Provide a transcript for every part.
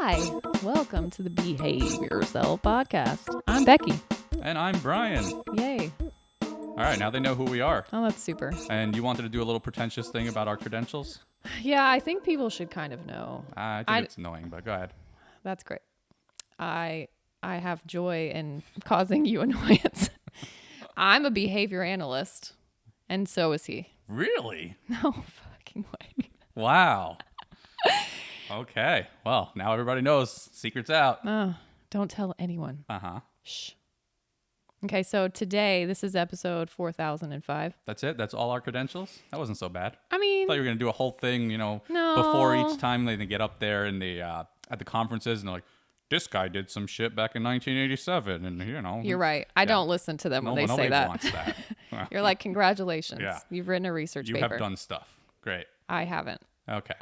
Hi, welcome to the Behave Yourself podcast. I'm Becky. And I'm Brian. Yay. All right, now they know who we are. Oh, that's super. And you wanted to do a little pretentious thing about our credentials? Yeah, I think people should kind of know. I think it's annoying, but go ahead. That's great. I have joy in causing you annoyance. I'm a behavior analyst, and so is he. Really? No fucking way. Wow. Okay. Well, now everybody knows. Secret's out. Oh, don't tell anyone. Uh-huh. Shh. Okay, so today, this is episode 4005. That's it? That's all our credentials? That wasn't so bad. I mean, I thought you were going to do a whole thing, No. before each time they get up there and they at the conferences and they're like, this guy did some shit back in 1987 and You're right. I don't listen to them when they say that. Nobody wants that. You're like, congratulations. Yeah. You've written a research You paper. have done stuff. Great. I haven't. Okay.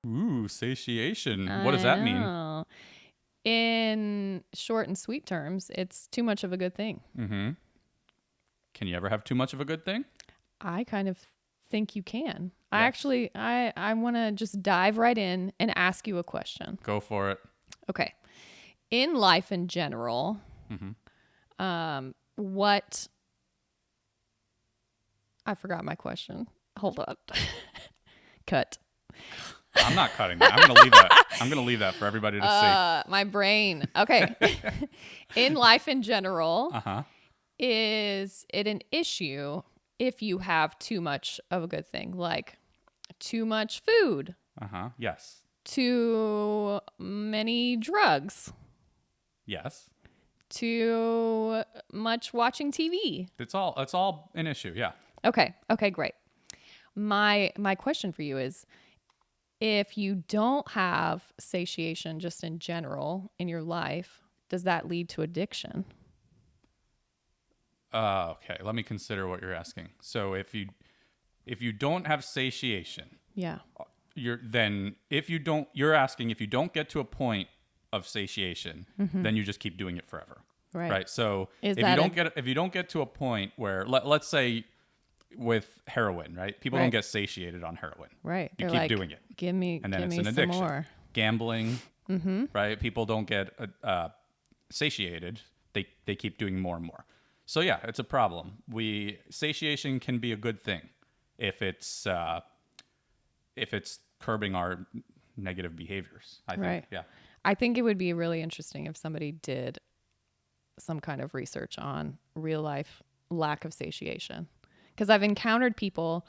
Ooh, satiation. What does that mean? In short and sweet terms, it's too much of a good thing. Mm-hmm. Can you ever have too much of a good thing? I kind of think you can. Yes. I want to just dive right in and ask you a question. Go for it. Okay. In life in general, what... I forgot my question. Hold on. Cut. I'm not cutting that. I'm going to leave that. I'm going to leave that for everybody to see. My brain. Okay. In life in general, is it an issue if you have too much of a good thing? Like too much food? Yes. Too many drugs? Yes. Too much watching TV? It's all an issue. Yeah. Okay, great. My question for you is, if you don't have satiation just in general in your life, does that lead to addiction? Okay. Let me consider what you're asking. So if you don't have satiation, Yeah. you're asking if you don't get to a point of satiation, then you just keep doing it forever. Right. So Is if that you don't get to a point where let's say with heroin, right? People don't Right. get satiated on heroin. Right. You They're keep like, doing it. Give me And then it's some an addiction. more. Gambling, right? People don't get satiated. They keep doing more and more. So yeah, it's a problem. Satiation can be a good thing if it's curbing our negative behaviors, I think. Right. Yeah. I think it would be really interesting if somebody did some kind of research on real life lack of satiation. Because I've encountered people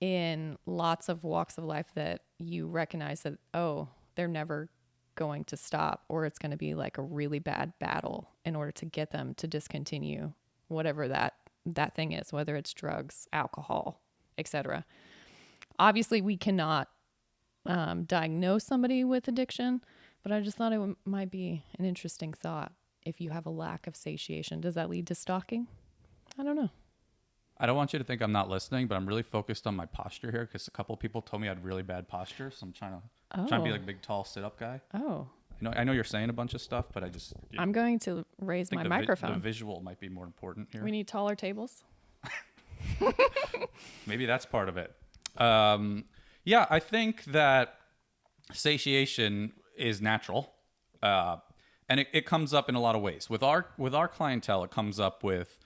in lots of walks of life that you recognize that, oh, they're never going to stop, or it's going to be like a really bad battle in order to get them to discontinue whatever that thing is, whether it's drugs, alcohol, etc. Obviously, we cannot diagnose somebody with addiction, but I just thought it might be an interesting thought. If you have a lack of satiation, does that lead to stalking? I don't know. I don't want you to think I'm not listening, but I'm really focused on my posture here because a couple of people told me I had really bad posture, so I'm trying to be like a big, tall, sit-up guy. Oh. I know you're saying a bunch of stuff, but I'm going to raise my microphone. The visual might be more important here. We need taller tables. Maybe that's part of it. Yeah, I think that satiation is natural, and it comes up in a lot of ways. With our clientele, it comes up with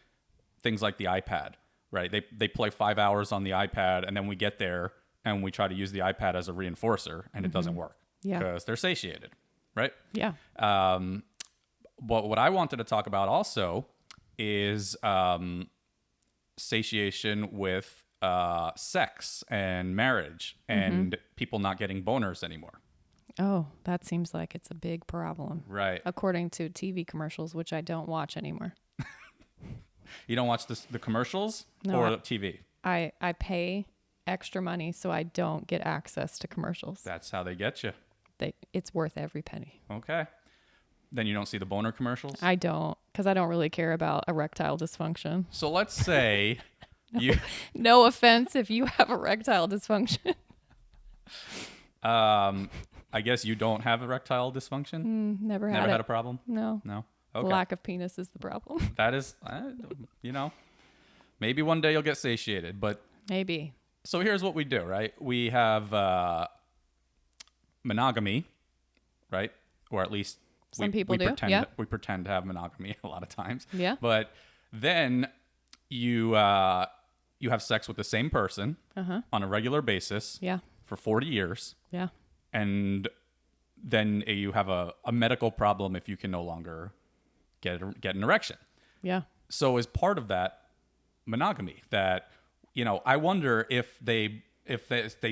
things like the iPad, right? They play 5 hours on the iPad, and then we get there and we try to use the iPad as a reinforcer, and it doesn't work because they're satiated, right? Yeah. But what I wanted to talk about also is satiation with sex and marriage and people not getting boners anymore. Oh, that seems like it's a big problem. Right. According to TV commercials, which I don't watch anymore. You don't watch the commercials No, or TV? I pay extra money so I don't get access to commercials. That's how they get you. It's worth every penny. Okay. Then you don't see the boner commercials? I don't, because I don't really care about erectile dysfunction. So let's say you... No offense if you have erectile dysfunction. I guess you don't have erectile dysfunction? Never Never had it. a problem? No. No? Okay. Lack of penis is the problem. That is, maybe one day you'll get satiated, but Maybe. So here's what we do, right? We have monogamy, right? Or at least Some people do. Pretend, Yeah. we pretend to have monogamy a lot of times. Yeah. But then you you have sex with the same person on a regular basis Yeah. for 40 years, Yeah. and then you have a medical problem if you can no longer get an erection. Yeah. So as part of that monogamy, that I wonder if they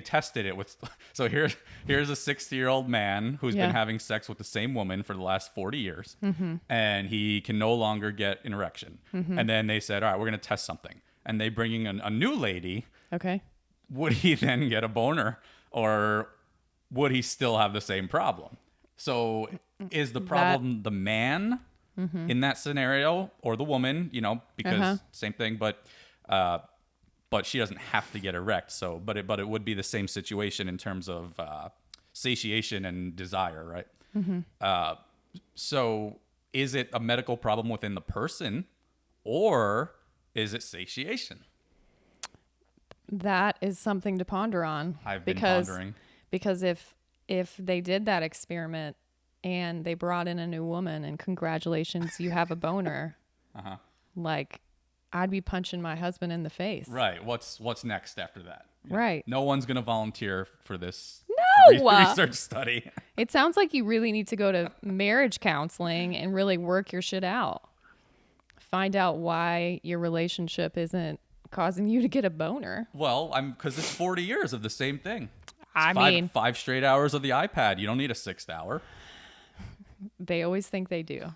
tested it with. So here's a 60-year-old man who's Yeah. been having sex with the same woman for the last 40 years, and he can no longer get an erection. And then they said, all right, we're going to test something, and they bring in a new lady. Okay. Would he then get a boner, or would he still have the same problem? So is the problem the man in that scenario, or the woman? Because same thing, but she doesn't have to get erect. So, but it would be the same situation in terms of satiation and desire, right? So is it a medical problem within the person, or is it satiation? That is something to ponder on. I've been pondering. Because if they did that experiment and they brought in a new woman and congratulations, you have a boner, like I'd be punching my husband in the face. Right. What's next after that? Right. No one's going to volunteer for this research study. It sounds like you really need to go to marriage counseling and really work your shit out. Find out why your relationship isn't causing you to get a boner. Well, because it's 40 years of the same thing. I mean, 5 straight hours of the iPad. You don't need a 6th hour. They always think they do.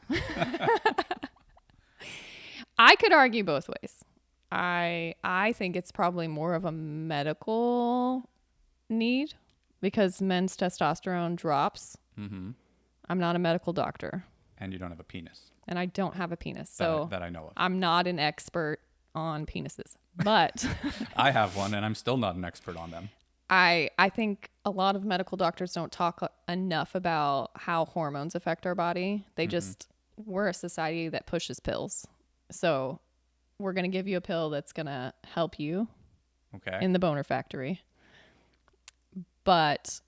I could argue both ways. I think it's probably more of a medical need because men's testosterone drops. I'm not a medical doctor. And you don't have a penis. And I don't have a penis. So that I know of. I'm not an expert on penises. But I have one, and I'm still not an expert on them. I think a lot of medical doctors don't talk enough about how hormones affect our body. They we're a society that pushes pills. So we're going to give you a pill that's going to help you in the boner factory. But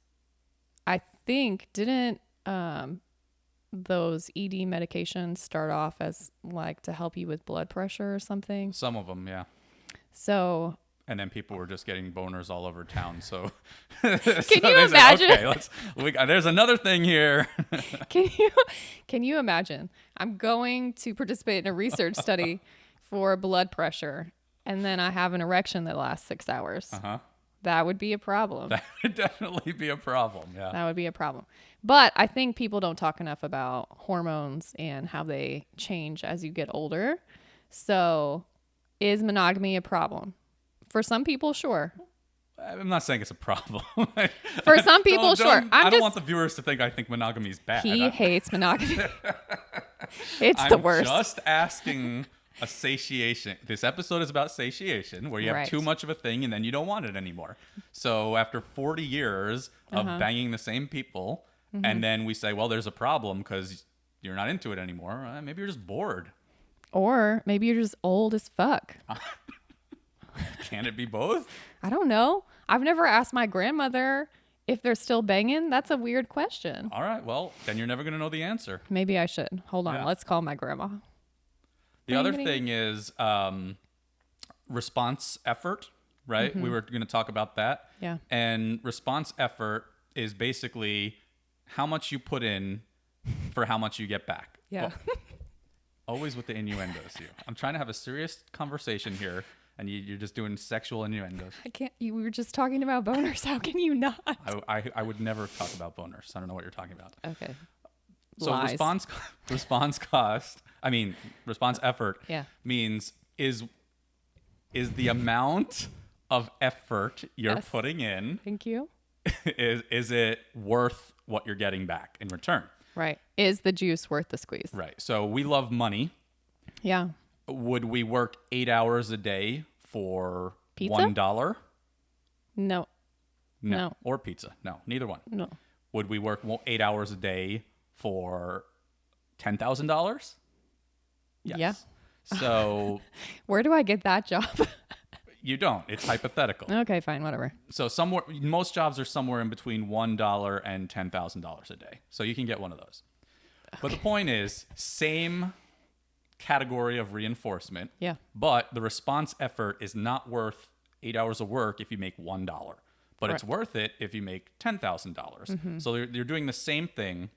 I think didn't those ED medications start off as like to help you with blood pressure or something? Some of them, yeah. So... And then people were just getting boners all over town. So can you imagine? Said, okay, there's another thing here. Can you imagine? I'm going to participate in a research study for blood pressure, and then I have an erection that lasts 6 hours. That would be a problem. That would definitely be a problem. Yeah, that would be a problem. But I think people don't talk enough about hormones and how they change as you get older. So, is monogamy a problem? For some people, sure. I'm not saying it's a problem. For some people, sure. I don't want the viewers to think I think monogamy is bad. He hates monogamy. It's the worst. I'm just asking a satiation. This episode is about satiation, where you have too much of a thing and then you don't want it anymore. So after 40 years of banging the same people, and then we say, well, there's a problem because you're not into it anymore. Maybe you're just bored. Or maybe you're just old as fuck. Can it be both? I don't know. I've never asked my grandmother if they're still banging. That's a weird question. All right. Well, then you're never going to know the answer. Maybe I should. Hold on. Yeah. Let's call my grandma. The other thing is response effort, right? We were going to talk about that. Yeah. And response effort is basically how much you put in for how much you get back. Yeah. Well, always with the innuendos here. I'm trying to have a serious conversation here. And you're just doing sexual innuendos. I can't. You were just talking about boners. How can you not? I would never talk about boners. I don't know what you're talking about. Okay. So Lies. response effort means is the amount of effort you're putting in. Thank you. Is it worth what you're getting back in return? Right. Is the juice worth the squeeze? Right. So we love money. Yeah. Would we work 8 hours a day for pizza? $1? No. Or pizza? No, neither one. No. Would we work 8 hours a day for $10,000? Yes. Yeah. So where do I get that job? You don't. It's hypothetical. Okay, fine, whatever. So most jobs are somewhere in between $1 and $10,000 a day. So you can get one of those. Okay. But the point is, same category of reinforcement. Yeah. But the response effort is not worth 8 hours of work if you make $1. But Correct. it's worth it if you make $10,000. So you're doing the same thing,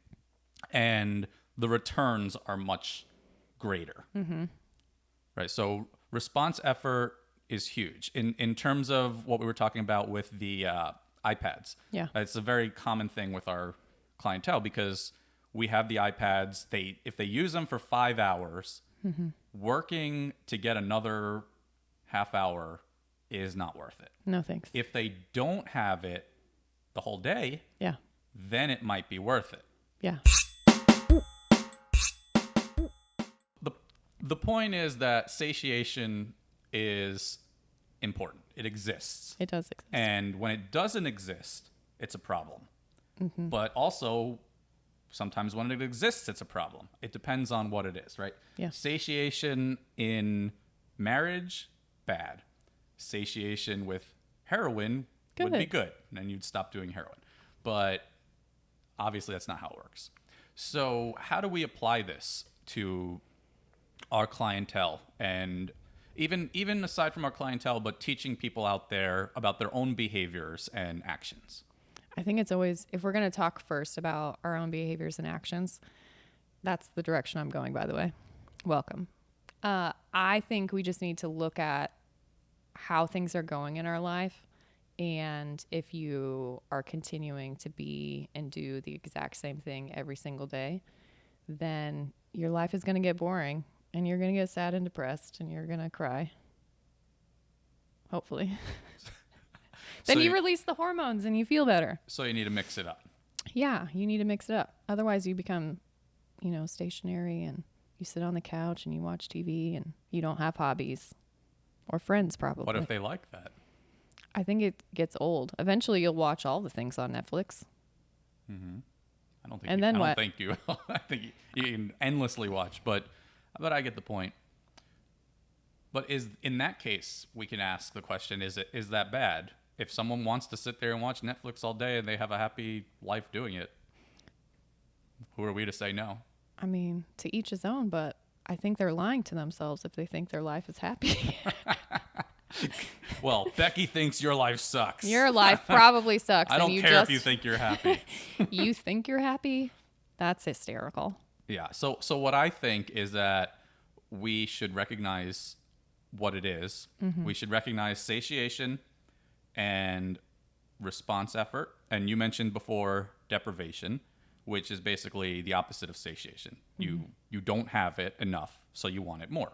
and the returns are much greater. Right. So response effort is huge in terms of what we were talking about with the iPads. Yeah. It's a very common thing with our clientele because we have the iPads. If they use them for 5 hours, working to get another half hour is not worth it. No thanks. If they don't have it the whole day, Yeah. then it might be worth it. Yeah. The point is that satiation is important. It exists. It does exist. And when it doesn't exist, it's a problem. But also, sometimes when it exists, it's a problem. It depends on what it is, right? Yeah. Satiation in marriage, bad. Satiation with heroin would be good. And then you'd stop doing heroin. But obviously, that's not how it works. So how do we apply this to our clientele, and even aside from our clientele, but teaching people out there about their own behaviors and actions? I think it's always, if we're going to talk first about our own behaviors and actions, that's the direction I'm going, by the way. Welcome. I think we just need to look at how things are going in our life. And if you are continuing to be and do the exact same thing every single day, then your life is going to get boring. And you're going to get sad and depressed, and you're going to cry. Hopefully. Then So you release the hormones, and you feel better. So you need to mix it up. Yeah, you need to mix it up. Otherwise, you become, stationary, and you sit on the couch, and you watch TV, and you don't have hobbies. Or friends, probably. What if they like that? I think it gets old. Eventually, you'll watch all the things on Netflix. I don't think. And then what? I think you can endlessly watch, but I get the point. But in that case, we can ask the question: is that bad? If someone wants to sit there and watch Netflix all day and they have a happy life doing it, who are we to say no? I mean, to each his own, but I think they're lying to themselves if they think their life is happy. Well, Becky thinks your life sucks. Your life probably sucks. I don't care if you think you're happy. You think you're happy? That's hysterical. Yeah. So what I think is that we should recognize what it is. We should recognize satiation and response effort. And you mentioned before deprivation, which is basically the opposite of satiation. You don't have it enough, so you want it more.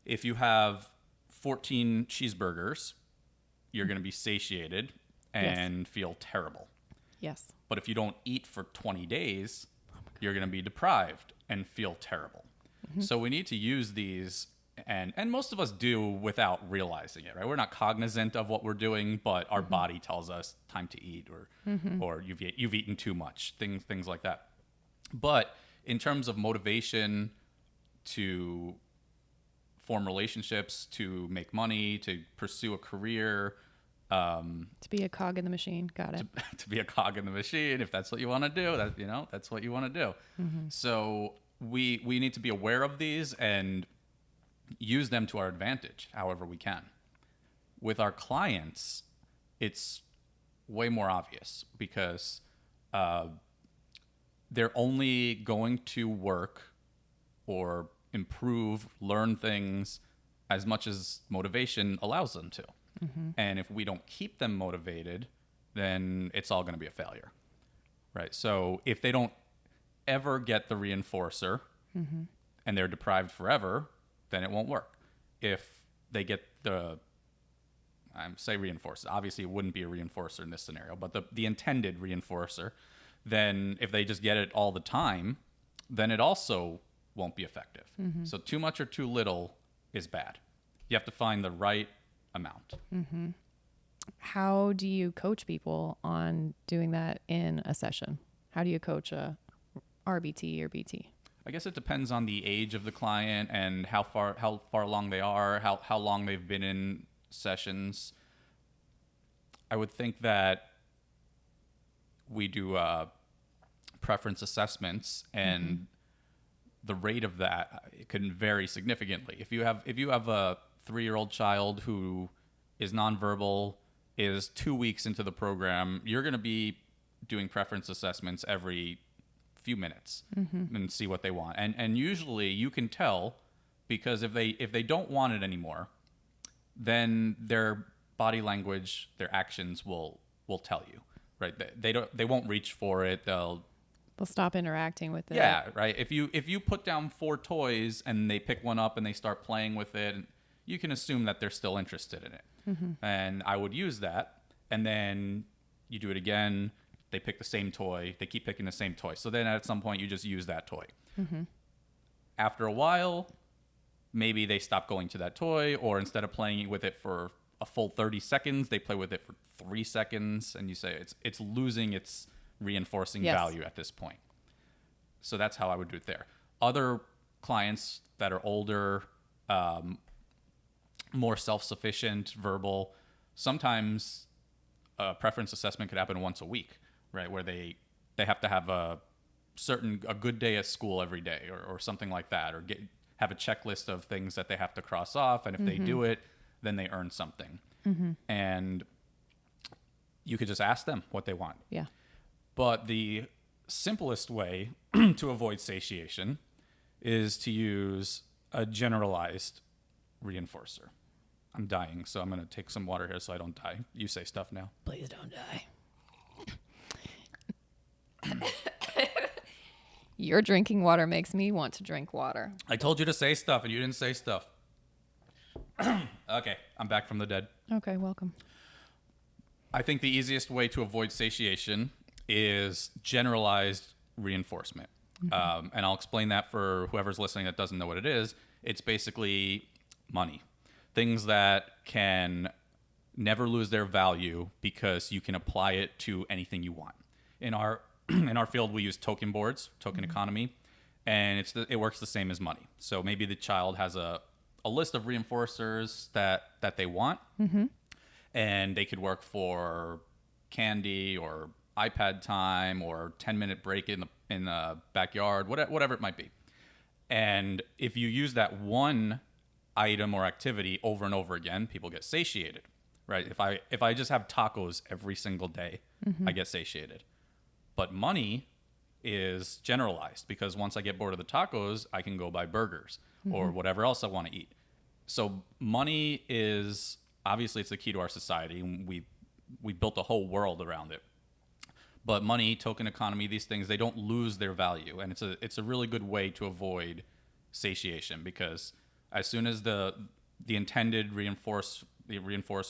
If you have 14 cheeseburgers, you're going to be satiated and feel terrible. Yes. But if you don't eat for 20 days, you're going to be deprived and feel terrible. So we need to use these, and most of us do without realizing it, right? We're not cognizant of what we're doing, but our body tells us time to eat, or you've eaten too much, things like that. But in terms of motivation to form relationships, to make money, to pursue a career, to be a cog in the machine. Got it. to be a cog in the machine, if that's what you want to do, that's what you want to do. So we need to be aware of these and use them to our advantage however we can. With our clients, it's way more obvious because they're only going to work or improve, learn things as much as motivation allows them to. And if we don't keep them motivated, then it's all going to be a failure, right? So if they don't ever get the reinforcer and they're deprived forever, then it won't work. If they get say reinforcer, obviously it wouldn't be a reinforcer in this scenario, but the intended reinforcer, then if they just get it all the time, then it also won't be effective. So too much or too little is bad. You have to find the right amount. How do you coach people on doing that in a session? How do you coach a RBT or BT? I guess it depends on the age of the client and how far along they are, how long they've been in sessions, I would think that we do preference assessments, and the rate of that, it can vary significantly. If you have a 3-year-old child who is nonverbal, is 2 weeks into the program, you're going to be doing preference assessments every few minutes and see what they want. And usually you can tell, because if they don't want it anymore, then their body language, their actions will tell you, right? They won't reach for it. They'll stop interacting with it. Yeah, right. If you put down 4 toys and they pick one up and they start playing with it, you can assume that they're still interested in it. And I would use that. And then you do it again. They pick the same toy. They keep picking the same toy. So then at some point you just use that toy. After a while, maybe they stop going to that toy, or instead of playing with it for a full 30 seconds, they play with it for 3 seconds, and you say it's losing its reinforcing value at this point. So that's how I would do it there. Other clients that are older, more self-sufficient, verbal, sometimes a preference assessment could happen once a week, right? Where they have to have a good day at school every day, or something like that, or have a checklist of things that they have to cross off, and if they do it, then they earn something. And you could just ask them what they want. Yeah. But the simplest way to avoid satiation is to use a generalized reinforcer. I'm dying, so I'm going to take some water here so I don't die. You say stuff now. Please don't die. Your drinking water makes me want to drink water. I told you to say stuff, and you didn't say stuff. Okay, I'm back from the dead. Okay, welcome. I think the easiest way to avoid satiation is generalized reinforcement. And I'll explain that for whoever's listening that doesn't know what it is. It's basically money. Things that can never lose their value because you can apply it to anything you want. In our field, we use token boards, token economy, and it works the same as money. So maybe the child has a list of reinforcers that they want, and they could work for candy or iPad time or 10-minute break in the backyard, whatever it might be. And if you use that one item or activity over and over again, people get satiated, right? If I just have tacos every single day, I get satiated. But money is generalized, because once I get bored of the tacos, I can go buy burgers or whatever else I want to eat. So money is obviously, it's the key to our society, and we built a whole world around it. But money, token economy, these things, they don't lose their value, and it's a really good way to avoid satiation, because as soon as the intended reinforcer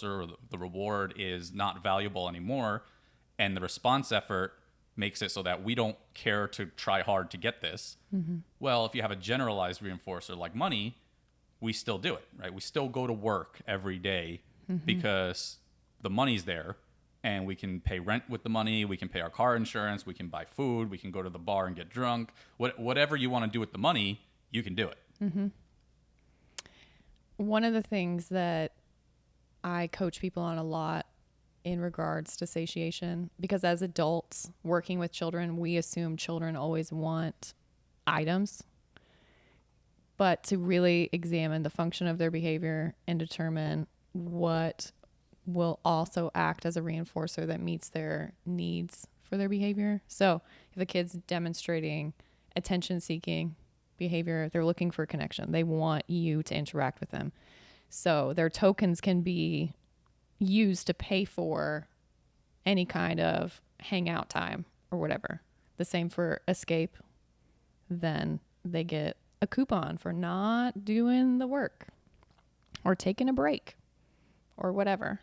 or the reward is not valuable anymore, and the response effort makes it so that we don't care to try hard to get this. Well, if you have a generalized reinforcer like money, we still do it, right? We still go to work every day because the money's there, and we can pay rent with the money, we can pay our car insurance, we can buy food, we can go to the bar and get drunk. Whatever you want to do with the money, you can do it. One of the things that I coach people on a lot in regards to satiation, because as adults working with children, we assume children always want items, but to really examine the function of their behavior and determine what will also act as a reinforcer that meets their needs for their behavior. So if a kid's demonstrating attention-seeking behavior, they're looking for connection. They want you to interact with them. So their tokens can be used to pay for any kind of hangout time or whatever. The same for escape. Then they get a coupon for not doing the work or taking a break or whatever.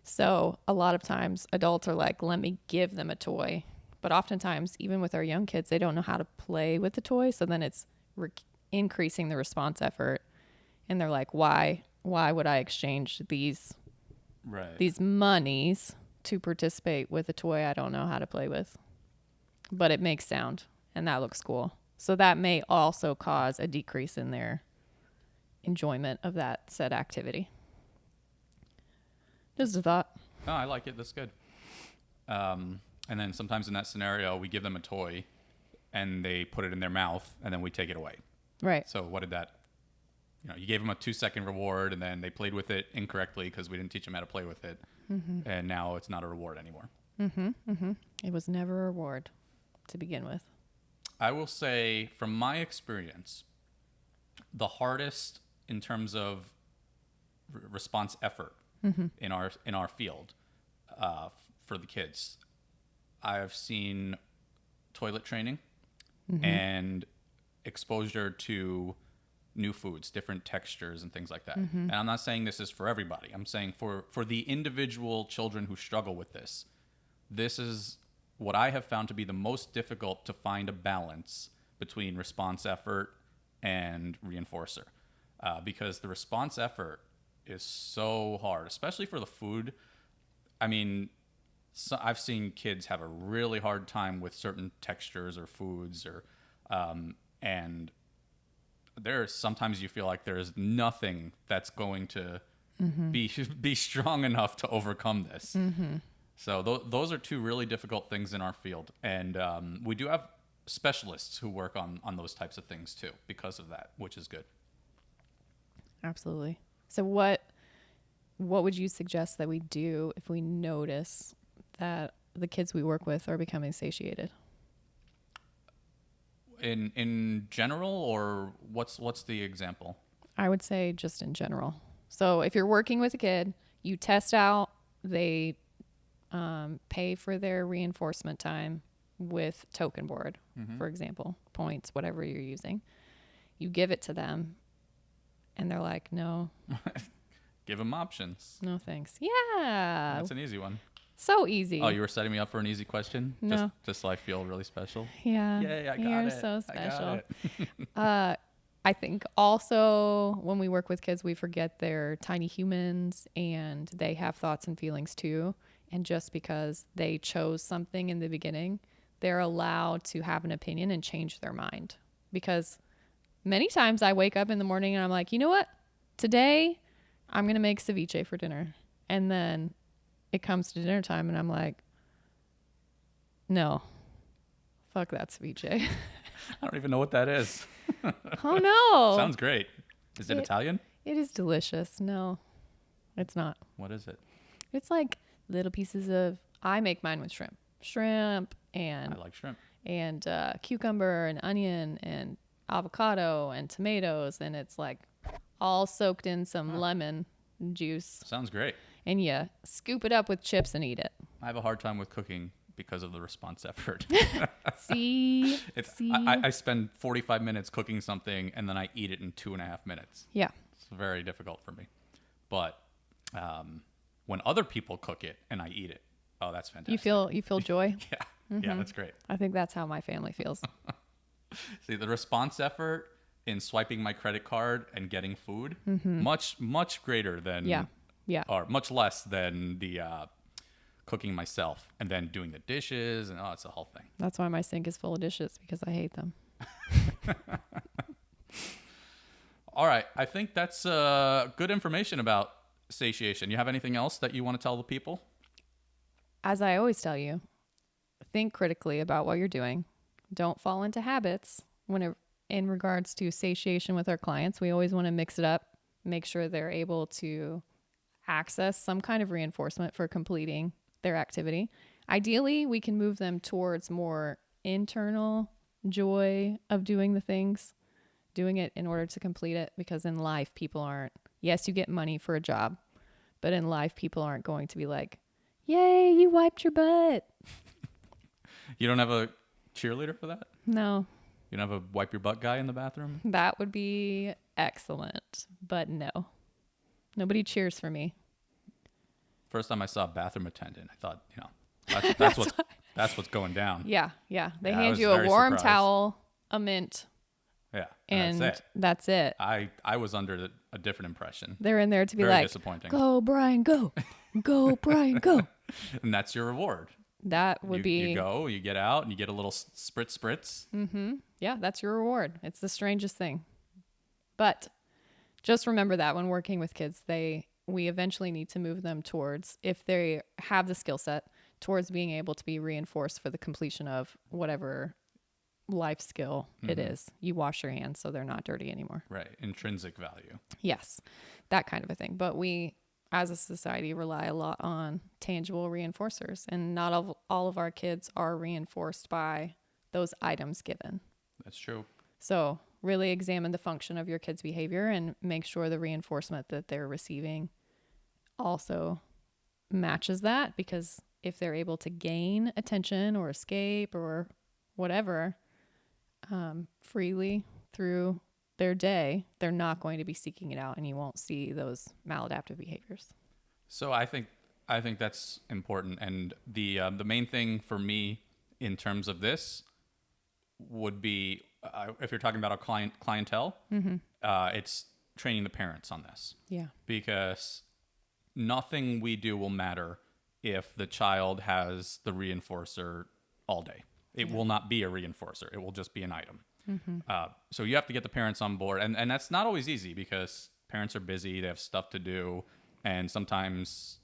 So a lot of times adults are like, let me give them a toy. But oftentimes, even with our young kids, they don't know how to play with the toy. So then it's increasing the response effort. And they're like, why would I exchange these monies to participate with a toy I don't know how to play with? But it makes sound, and that looks cool. So that may also cause a decrease in their enjoyment of that said activity. Just a thought. Oh, I like it. That's good. And then sometimes in that scenario, we give them a toy and they put it in their mouth and then we take it away. Right. So what did that, you gave them a 2-second reward and then they played with it incorrectly because we didn't teach them how to play with it. And now it's not a reward anymore. It was never a reward to begin with. I will say from my experience, the hardest in terms of response effort in our field for the kids, I've seen toilet training and exposure to new foods, different textures and things like that. And I'm not saying this is for everybody. I'm saying for the individual children who struggle with this is what I have found to be the most difficult to find a balance between response effort and reinforcer. Because the response effort is so hard, especially for the food. I mean, I've seen kids have a really hard time with certain textures or foods, and there's sometimes you feel like there's nothing that's going to be strong enough to overcome this. So those are two really difficult things in our field, and we do have specialists who work on those types of things too because of that, which is good. Absolutely. So what would you suggest that we do if we notice that the kids we work with are becoming satiated? In general, or what's the example? I would say just in general. So if you're working with a kid, you test out, they pay for their reinforcement time with token board, for example, points, whatever you're using. You give it to them, and they're like, no. Give them options. No thanks. Yeah. That's an easy one. So easy. Oh, you were setting me up for an easy question? No. Just so I feel really special? Yeah. Yay, I got You're it. so special. I got it. I think also when we work with kids, we forget they're tiny humans and they have thoughts and feelings too. And just because they chose something in the beginning, they're allowed to have an opinion and change their mind. Because many times I wake up in the morning and I'm like, you know what? Today I'm going to make ceviche for dinner. And then it comes to dinner time and I'm like, no, fuck that ceviche. I don't even know what that is. Oh no. Sounds great. Is it Italian? It is delicious. No, it's not. What is it? It's like little pieces of, I make mine with shrimp and I like shrimp. And cucumber and onion and avocado and tomatoes. And it's like all soaked in some lemon juice. Sounds great. And you scoop it up with chips and eat it. I have a hard time with cooking because of the response effort. See? I spend 45 minutes cooking something and then I eat it in 2.5 minutes. Yeah. It's very difficult for me. But when other people cook it and I eat it, oh, that's fantastic. You feel joy? Yeah. Yeah, that's great. I think that's how my family feels. See, the response effort in swiping my credit card and getting food, much greater than Yeah. or much less than the cooking myself and then doing the dishes, and it's a whole thing. That's why my sink is full of dishes, because I hate them. All right, I think that's good information about satiation. You have anything else that you want to tell the people? As I always tell you, think critically about what you're doing. Don't fall into habits. In regards to satiation with our clients, we always want to mix it up, make sure they're able to access some kind of reinforcement for completing their activity. Ideally, we can move them towards more internal joy of doing the things, doing it in order to complete it, because in life, people aren't, yes, you get money for a job, but in life, people aren't going to be like, yay, you wiped your butt. You don't have a cheerleader for that? No. You don't have a wipe your butt guy in the bathroom? That would be excellent, but no. Nobody cheers for me. First time I saw a bathroom attendant, I thought, that's what's going down. Yeah. They Yeah, I hand was you a very warm surprised. towel, a mint, Yeah, and that's it. that's it. I was under a different impression. They're in there to be Very like, disappointing. go, Brian, go. Go, Brian, go. And that's your reward. That would be... You go, you get out, and you get a little spritz. Mm-hmm. Yeah, that's your reward. It's the strangest thing. But just remember that when working with kids, we eventually need to move them towards, if they have the skill set, towards being able to be reinforced for the completion of whatever life skill it is. You wash your hands so they're not dirty anymore. Right. Intrinsic value. Yes, that kind of a thing. But we, as a society, rely a lot on tangible reinforcers, and not all of our kids are reinforced by those items given. That's true. So really examine the function of your kid's behavior and make sure the reinforcement that they're receiving also matches that, because if they're able to gain attention or escape or whatever freely through their day, they're not going to be seeking it out, and you won't see those maladaptive behaviors. So I think that's important, and the main thing for me in terms of this would be if you're talking about a clientele, it's training the parents on this. Yeah. Because nothing we do will matter if the child has the reinforcer all day. It will not be a reinforcer. It will just be an item. So you have to get the parents on board. And that's not always easy because parents are busy. They have stuff to do. And sometimes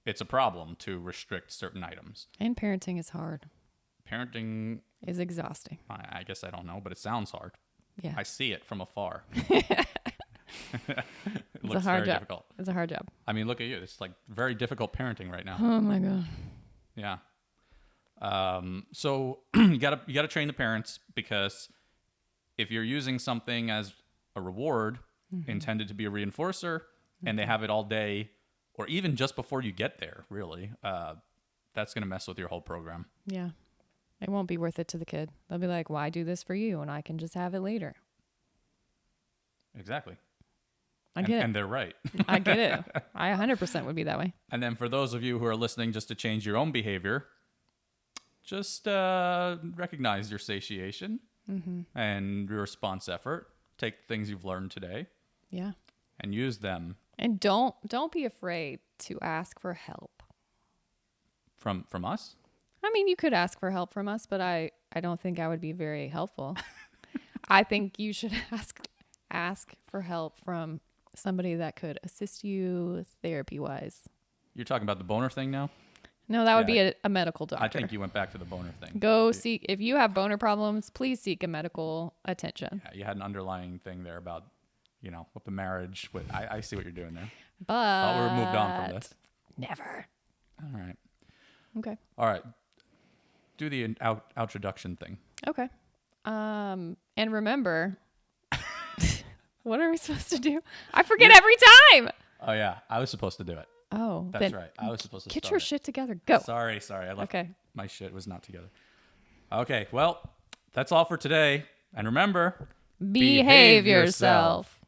it's a problem to restrict certain items. And parenting is hard. Parenting is exhausting. I guess I don't know, but it sounds hard. Yeah. I see it from afar. It looks very difficult. It's a hard job. I mean, look at you. It's like very difficult parenting right now. Oh my God. Yeah. So you gotta train the parents, because if you're using something as a reward intended to be a reinforcer and they have it all day, or even just before you get there, really, that's going to mess with your whole program. Yeah. It won't be worth it to the kid. They'll be like, why do this for you when I can just have it later? Exactly. I get it. And they're right. I get it. I 100% would be that way. And then for those of you who are listening, just to change your own behavior, just recognize your satiation and your response effort. Take things you've learned today. Yeah. And use them. And don't be afraid to ask for help. From us? I mean, you could ask for help from us, but I don't think I would be very helpful. I think you should ask for help from somebody that could assist you therapy-wise. You're talking about the boner thing now? No, that would be a medical doctor. I think you went back to the boner thing. Seek, if you have boner problems, please seek a medical attention. Yeah, you had an underlying thing there about, with the marriage. I see what you're doing there. But we're moved on from this. Never. All right. Okay. All right. Do the introduction thing. Okay. And remember, what are we supposed to do? I forget every time. Oh, yeah. I was supposed to do it. Oh, that's right. I was supposed to get your shit together. Go. Sorry. I left. My shit was not together. Okay. Well, that's all for today. And remember, behave yourself.